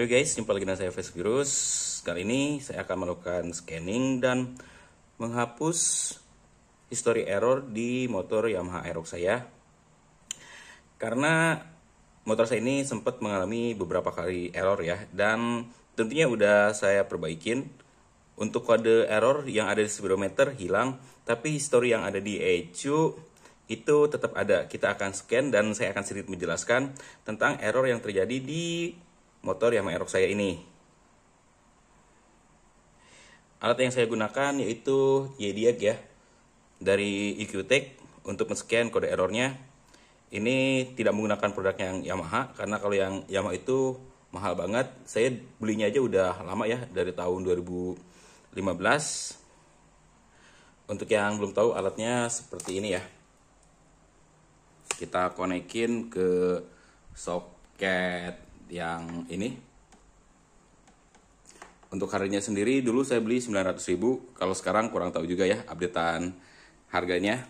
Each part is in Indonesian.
Halo guys, jumpa lagi dengan saya Virus. Kali ini saya akan melakukan scanning dan menghapus history error di motor Yamaha Aerox saya. Karena motor saya ini sempat mengalami beberapa kali error ya, dan tentunya udah saya perbaikin. Untuk kode error yang ada di speedometer hilang, tapi history yang ada di ECU itu tetap ada. Kita akan scan dan saya akan sedikit menjelaskan tentang error yang terjadi di motor Yamaha Aerox saya ini. Alat yang saya gunakan yaitu YDIAC ya, dari EQTech untuk men-scan kode errornya. Ini tidak menggunakan produknya yang Yamaha, karena kalau yang Yamaha itu mahal banget. Saya belinya aja udah lama ya, dari tahun 2015. Untuk yang belum tahu, alatnya seperti ini ya. Kita konekin ke soket yang ini. Untuk harganya sendiri dulu saya beli 900.000, kalau sekarang kurang tahu juga ya updatean harganya.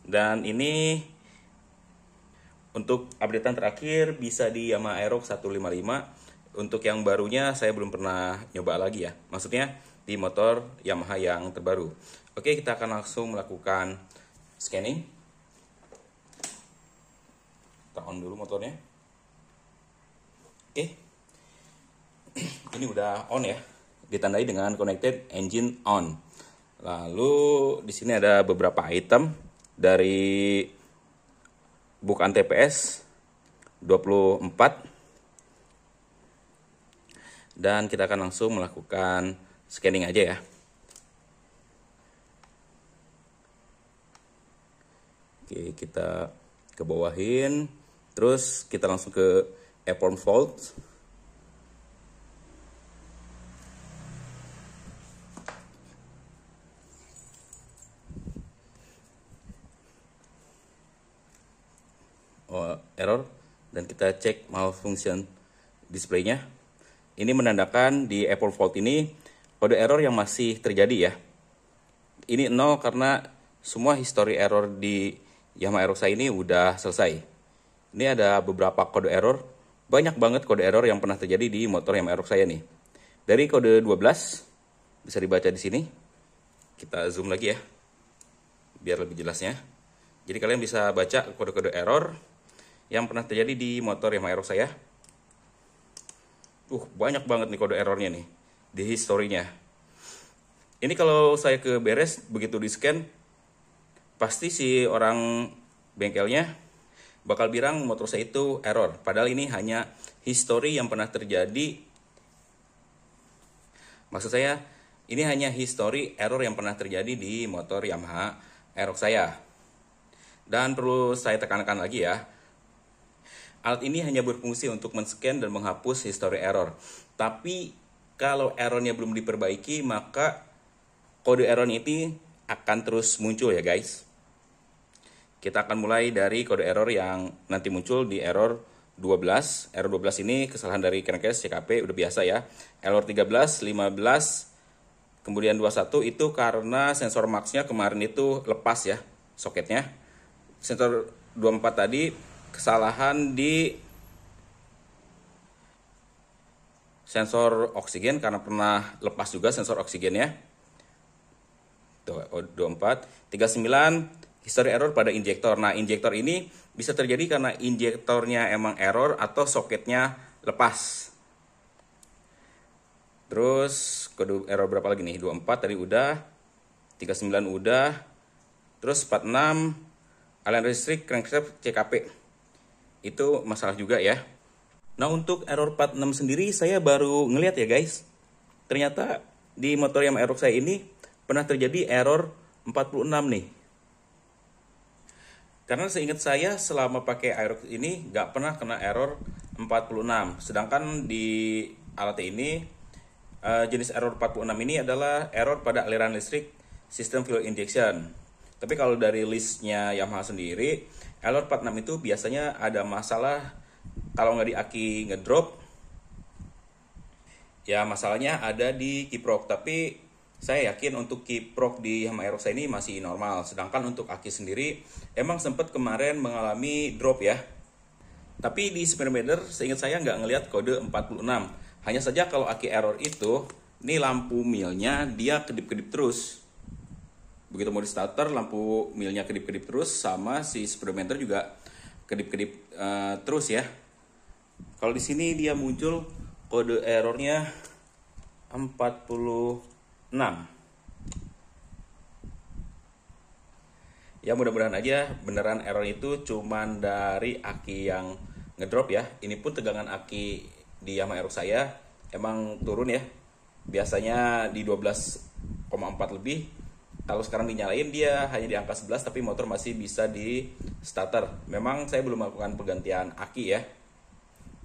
Dan ini untuk updatean terakhir bisa di Yamaha Aerox 155. Untuk yang barunya saya belum pernah nyoba lagi ya, maksudnya di motor Yamaha yang terbaru. Oke, kita akan langsung melakukan scanning. Kita on dulu motornya. Oke, ini udah on ya, ditandai dengan connected engine on. Lalu di sini ada beberapa item dari bukaan TPS 24, dan kita akan langsung melakukan scanning aja ya. Oke, kita ke bawahin, terus kita langsung ke airborne fault. Error, dan kita cek malfunction displaynya. Ini menandakan di airborne fault ini kode error yang masih terjadi ya. Ini 0 karena semua history error di Yamaha Aerox ini udah selesai. Ini ada beberapa kode error, banyak banget kode error yang pernah terjadi di motor Yamaha Aerox saya nih. Dari kode 12 bisa dibaca di sini. Kita zoom lagi ya, biar lebih jelasnya. Jadi kalian bisa baca kode-kode error yang pernah terjadi di motor Yamaha Aerox saya. Banyak banget nih kode errornya nih di historinya. Ini kalau saya ke beres, begitu di scan, pasti si orang bengkelnya bakal bilang motor saya itu error. Padahal ini hanya history yang pernah terjadi. Maksud saya, ini hanya history error yang pernah terjadi di motor Yamaha Aerox saya. Dan perlu saya tekankan lagi ya, alat ini hanya berfungsi untuk men-scan dan menghapus history error. Tapi kalau errornya belum diperbaiki, maka kode errornya ini akan terus muncul ya guys. Kita akan mulai dari kode error yang nanti muncul di error 12. Error 12 ini kesalahan dari crankcase CKP, udah biasa ya. Error 13, 15, kemudian 21 itu karena sensor max-nya kemarin itu lepas ya soketnya. Sensor 24 tadi kesalahan di sensor oksigen karena pernah lepas juga sensor oksigennya. Tuh, 24, 39 history error pada injektor. Nah, injektor ini bisa terjadi karena injektornya emang error atau soketnya lepas. Terus kode error berapa lagi nih? 24 tadi udah, 39 udah. Terus 46 aliran listrik crankshaft CKP. Itu masalah juga ya. Nah, untuk error 46 sendiri saya baru ngeliat ya guys. Ternyata di motor Yamaha Aerox saya ini pernah terjadi error 46 nih. Karena seingat saya selama pakai Aerox ini nggak pernah kena error 46. Sedangkan di alat ini jenis error 46 ini adalah error pada aliran listrik sistem fuel injection. Tapi kalau dari listnya Yamaha sendiri, error 46 itu biasanya ada masalah kalau nggak di aki ngedrop. Ya masalahnya ada di kiprok, tapi saya yakin untuk kiprok di Yamaha Aerox ini masih normal. Sedangkan untuk aki sendiri emang sempat kemarin mengalami drop ya. Tapi di speedometer seingat saya nggak ngelihat kode 46. Hanya saja kalau aki error itu, ini lampu milnya dia kedip-kedip terus. Begitu mau di starter, lampu milnya kedip-kedip terus, sama si speedometer juga kedip-kedip terus ya. Kalau di sini dia muncul kode errornya 46. Ya mudah-mudahan aja beneran error itu cuman dari aki yang ngedrop ya. Ini pun tegangan aki di Yamaha Aerox saya emang turun ya. Biasanya di 12,4 lebih. Kalau sekarang dinyalain dia hanya di angka 11, tapi motor masih bisa di starter. Memang saya belum melakukan penggantian aki ya.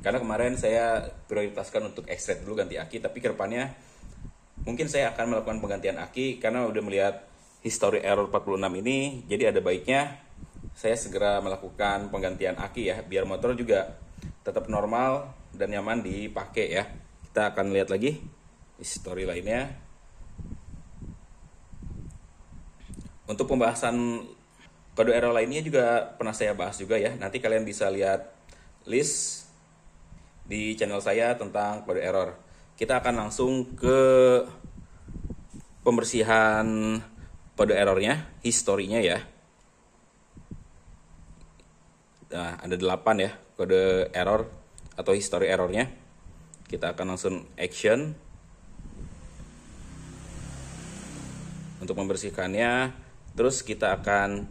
Karena kemarin saya prioritaskan untuk extract dulu ganti aki, tapi kedepannya mungkin saya akan melakukan penggantian aki karena udah melihat history error 46 ini, jadi ada baiknya saya segera melakukan penggantian aki ya, biar motor juga tetap normal dan nyaman dipakai ya. Kita akan lihat lagi history lainnya. Untuk pembahasan kode error lainnya juga pernah saya bahas juga ya. Nanti kalian bisa lihat list di channel saya tentang kode error. Kita akan langsung ke pembersihan kode errornya, historinya ya. Nah, ada 8 ya kode error atau history errornya. Kita akan langsung action untuk membersihkannya. Terus kita akan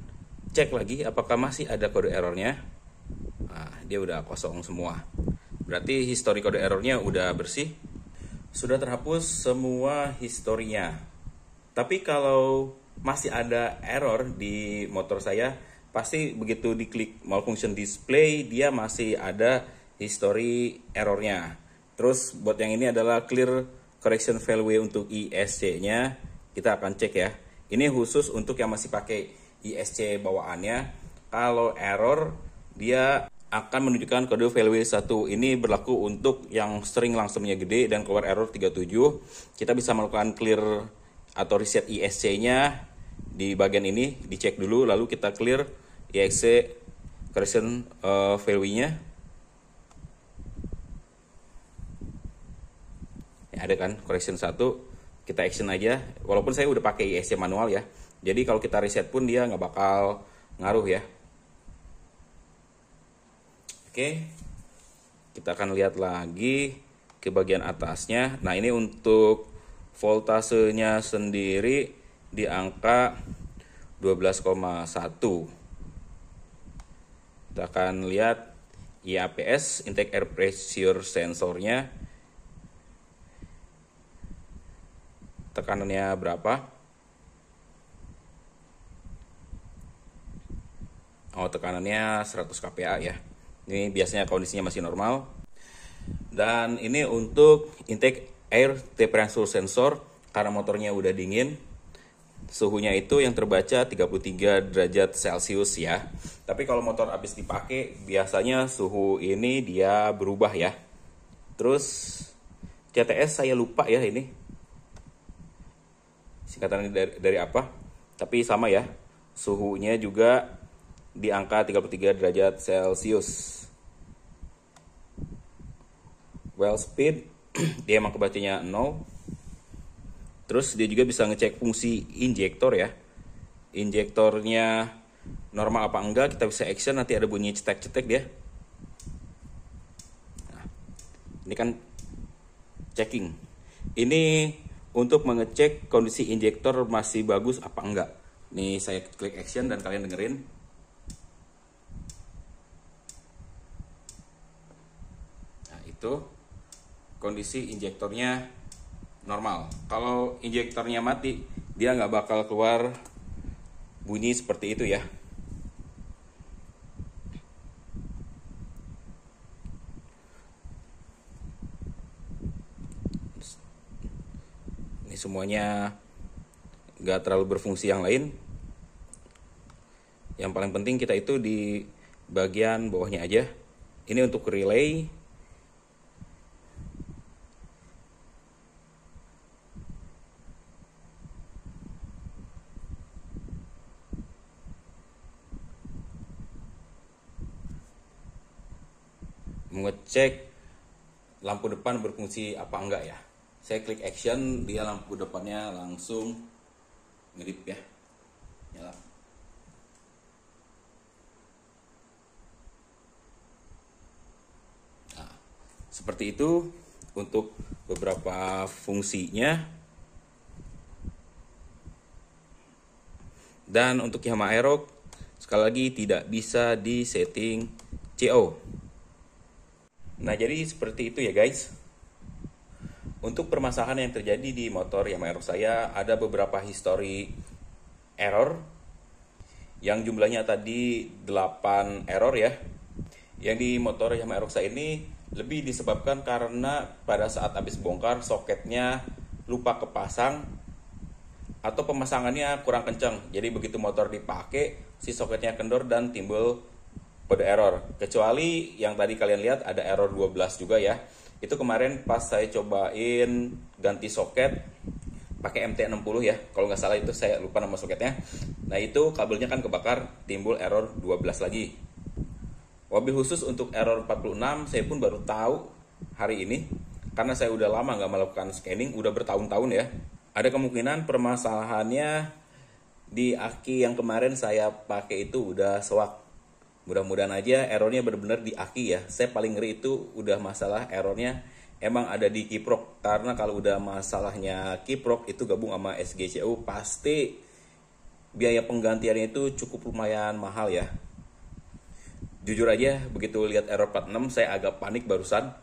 cek lagi apakah masih ada kode errornya. Nah, dia udah kosong semua. Berarti history kode errornya udah bersih. Sudah terhapus semua historinya. Tapi kalau masih ada error di motor saya, pasti begitu diklik malfunction display dia masih ada history errornya. Terus buat yang ini adalah clear correction value untuk ISC-nya. Kita akan cek ya. Ini khusus untuk yang masih pakai ISC bawaannya. Kalau error dia akan menunjukkan kode value 1. Ini berlaku untuk yang sering langsungnya gede dan keluar error 37. Kita bisa melakukan clear atau reset ISC-nya di bagian ini, dicek dulu, lalu kita clear ISC correction value-nya. Ya, ada kan correction 1, kita action aja. Walaupun saya udah pakai ISC manual ya, jadi kalau kita reset pun dia nggak bakal ngaruh ya. Oke, kita akan lihat lagi ke bagian atasnya. Nah, ini untuk voltasenya sendiri di angka 12,1. Kita akan lihat IAPS, intake air pressure sensornya. Tekanannya berapa? Oh, tekanannya 100 kPa ya. Ini biasanya kondisinya masih normal. Dan ini untuk intake air temperature sensor, karena motornya udah dingin. Suhunya itu yang terbaca 33 derajat Celcius ya. Tapi kalau motor habis dipakai, biasanya suhu ini dia berubah ya. Terus CTS saya lupa ya ini. Singkatannya dari apa? Tapi sama ya. Suhunya juga di angka 33 derajat Celcius. Well speed dia emang kebacanya 0. Terus dia juga bisa ngecek fungsi injektor ya. Injektornya normal apa enggak, kita bisa action, nanti ada bunyi cetek-cetek dia. Nah, ini kan checking. Ini untuk mengecek kondisi injektor masih bagus apa enggak. Nih saya klik action dan kalian dengerin. Nah, itu kondisi injektornya normal. Kalau injektornya mati, dia nggak bakal keluar bunyi seperti itu ya. Ini semuanya nggak terlalu berfungsi yang lain. Yang paling penting kita itu di bagian bawahnya aja. Ini untuk relay. mengecek lampu depan berfungsi apa enggak ya. Saya klik action, dia lampu depannya langsung ngedip ya, nyala. Nah, seperti itu untuk beberapa fungsinya. Dan untuk Yamaha Aerox sekali lagi tidak bisa disetting CO. Nah, jadi seperti itu ya guys. Untuk permasalahan yang terjadi di motor Yamaha Aerox saya, ada beberapa history error yang jumlahnya tadi 8 error ya. Yang di motor Yamaha Aerox saya ini lebih disebabkan karena pada saat habis bongkar soketnya lupa kepasang atau pemasangannya kurang kencang. Jadi begitu motor dipakai, si soketnya kendor dan timbul kode error. Kecuali yang tadi kalian lihat ada error 12 juga ya. Itu kemarin pas saya cobain ganti soket pakai MT60 ya. Kalau nggak salah itu, saya lupa nama soketnya. Nah itu kabelnya kan kebakar, timbul error 12 lagi. Wabil khusus untuk error 46 saya pun baru tahu hari ini. Karena saya udah lama nggak melakukan scanning, udah bertahun-tahun ya. Ada kemungkinan permasalahannya di aki yang kemarin saya pakai itu udah sewak. Mudah-mudahan aja errornya benar-benar di aki ya. Saya paling ngeri itu udah masalah errornya emang ada di kiprok. Karena kalau udah masalahnya kiprok itu gabung sama SGCU, pasti biaya penggantiannya itu cukup lumayan mahal ya. Jujur aja begitu lihat error 46 saya agak panik barusan.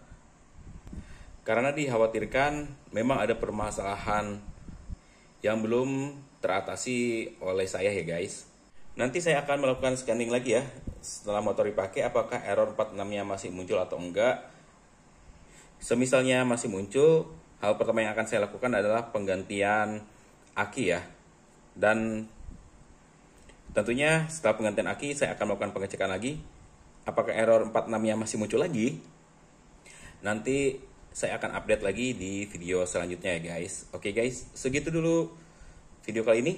Karena dikhawatirkan memang ada permasalahan yang belum teratasi oleh saya ya guys. Nanti saya akan melakukan scanning lagi ya setelah motor dipakai, apakah error 46-nya masih muncul atau enggak. Semisalnya masih muncul, hal pertama yang akan saya lakukan adalah penggantian aki ya. Dan tentunya setelah penggantian aki saya akan melakukan pengecekan lagi. Apakah error 46-nya masih muncul lagi? Nanti saya akan update lagi di video selanjutnya ya guys. Oke guys, segitu dulu video kali ini.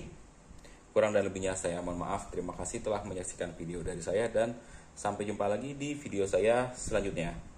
Kurang dan lebihnya saya mohon maaf. Terima kasih telah menyaksikan video dari saya dan sampai jumpa lagi di video saya selanjutnya.